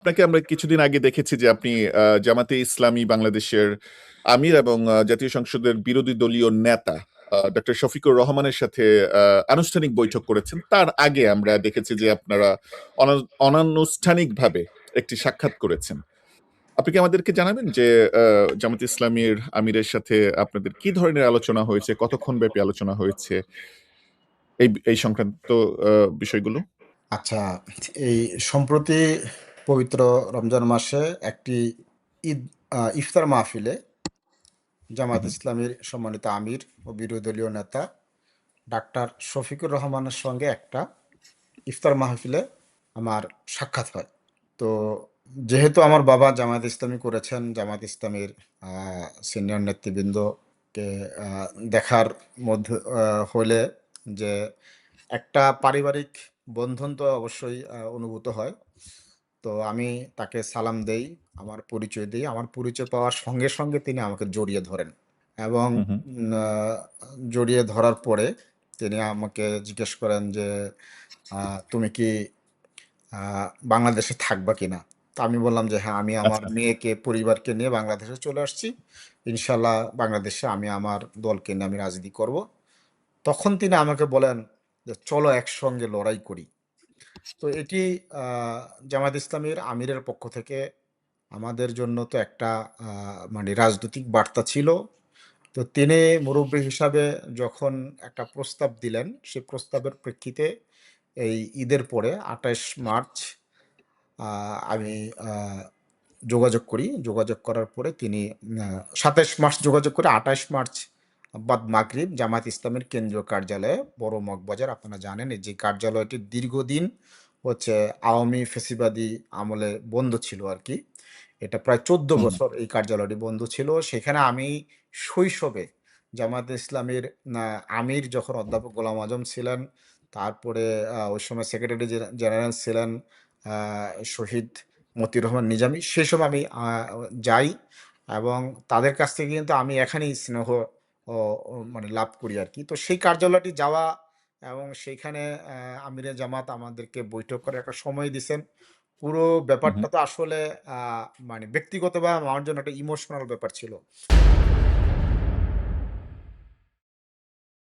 আপনাকে আমরা কিছুদিন আগে দেখেছি যে আপনি জামাতে ইসলামী বাংলাদেশের আমির এবং জাতীয় সংসদের বিরোধী দলীয় নেতা ডক্টর শফিকুর রহমানের সাথে আনুষ্ঠানিক বৈঠক করেছেন। তার আগে আমরা দেখেছি যে আপনারা অনানুষ্ঠানিকভাবে একটি সাক্ষাৎ করেছেন। আপনি কি আমাদেরকে জানাবেন যে জামাতে ইসলামীর আমিরের সাথে আপনাদের কি ধরনের আলোচনা হয়েছে, কতক্ষণ ব্যাপী আলোচনা হয়েছে, এই এই সংক্রান্ত বিষয়গুলো? আচ্ছা, এই সম্প্রতি পবিত্র রমজান মাসে একটি ঈদ ইফতার মাহফিলে জামাত হুম, ইসলামীর সম্মানিত আমির ও বিরোধী দলীয় নেতা ডাক্তার শফিকুর রহমানের সঙ্গে একটা ইফতার মাহফিলে আমার সাক্ষাৎ হয়। তো যেহেতু আমার বাবা জামায়াত ইসলামী করেছেন, জামায়াত ইসলামীর সিনিয়র নেতৃবৃন্দকে দেখার মধ্যে হলে যে একটা পারিবারিক বন্ধন তো অবশ্যই অনুভূত হয়। তো আমি তাকে সালাম দেই, আমার পরিচয় দেই। আমার পরিচয় পাওয়ার সঙ্গে, সঙ্গে তিনি আমাকে জড়িয়ে ধরেন এবং হুম, হুম। জড়িয়ে ধরার পরে তিনি আমাকে জিজ্ঞেস করেন যে, "তুমি কি আ বাংলাদেশে থাকবা কিনা?" তো আমি বললাম যে, "হ্যাঁ, আমি আমার আচ্ছা। মেয়েকে, পরিবারকে নিয়ে বাংলাদেশে চলে আসছি। ইনশাআল্লাহ বাংলাদেশে আমি আমার দলকে নিয়ে আমি রাজনীতি করব।" তখন তিনি আমাকে বলেন যে, "চলো একসঙ্গে লড়াই করি।" তো এটি আ জামায়াত ইসলামীর আমিরের পক্ষ থেকে আমাদের জন্য তো একটা আ মানে রাজনৈতিক বার্তা ছিল। তো তিনি মুরব্বি হিসাবে যখন একটা প্রস্তাব দিলেন, সে প্রস্তাবের প্রেক্ষিতে এই ঈদের পরে ২৮ মার্চ আ আমি আ যোগাযোগ করি। যোগাযোগ করার পরে তিনি ২৭ মার্চ যোগাযোগ করে ২৮ মার্চ বাদ মাগরিব জামায়াত ইসলামের কেন্দ্রীয় কার্যালয়ে বড় মগবাজার আপনারা জানেন এই যে কার্যালয়টি দীর্ঘদিন হচ্ছে আওয়ামী ফ্যাসিবাদী আমলে বন্ধ ছিল আরকি। এটা প্রায় ১৪ হুম, হুম। বছর এই কার্যালয়টি বন্ধ ছিল। সেখানে আমি শৈশবে জামায়াতে ইসলামীর আ আমির যখন অধ্যাপক গোলাম আজম ছিলেন, তারপরে ওই সময় সেক্রেটারি জেনারেল ছিলেন আ শহীদ মতিউর রহমান নিজামী। সে সময় আমি যাই এবং তাদের কাছ থেকে কিন্তু আমি এখানেই স্নেহ ও ও মানে লাভ করি আরকি। তো সেই কার্যালয়টি যাওয়া এবং সেইখানে আমিরে জামাত আমাদেরকে বৈঠক করার একটা সময় দিছেন। পুরো হুম, হুম। ব্যাপারটা তো আসলে আ মানে ব্যক্তিগতভাবে আমার জন্য একটা ইমোশনাল ব্যাপার ছিল।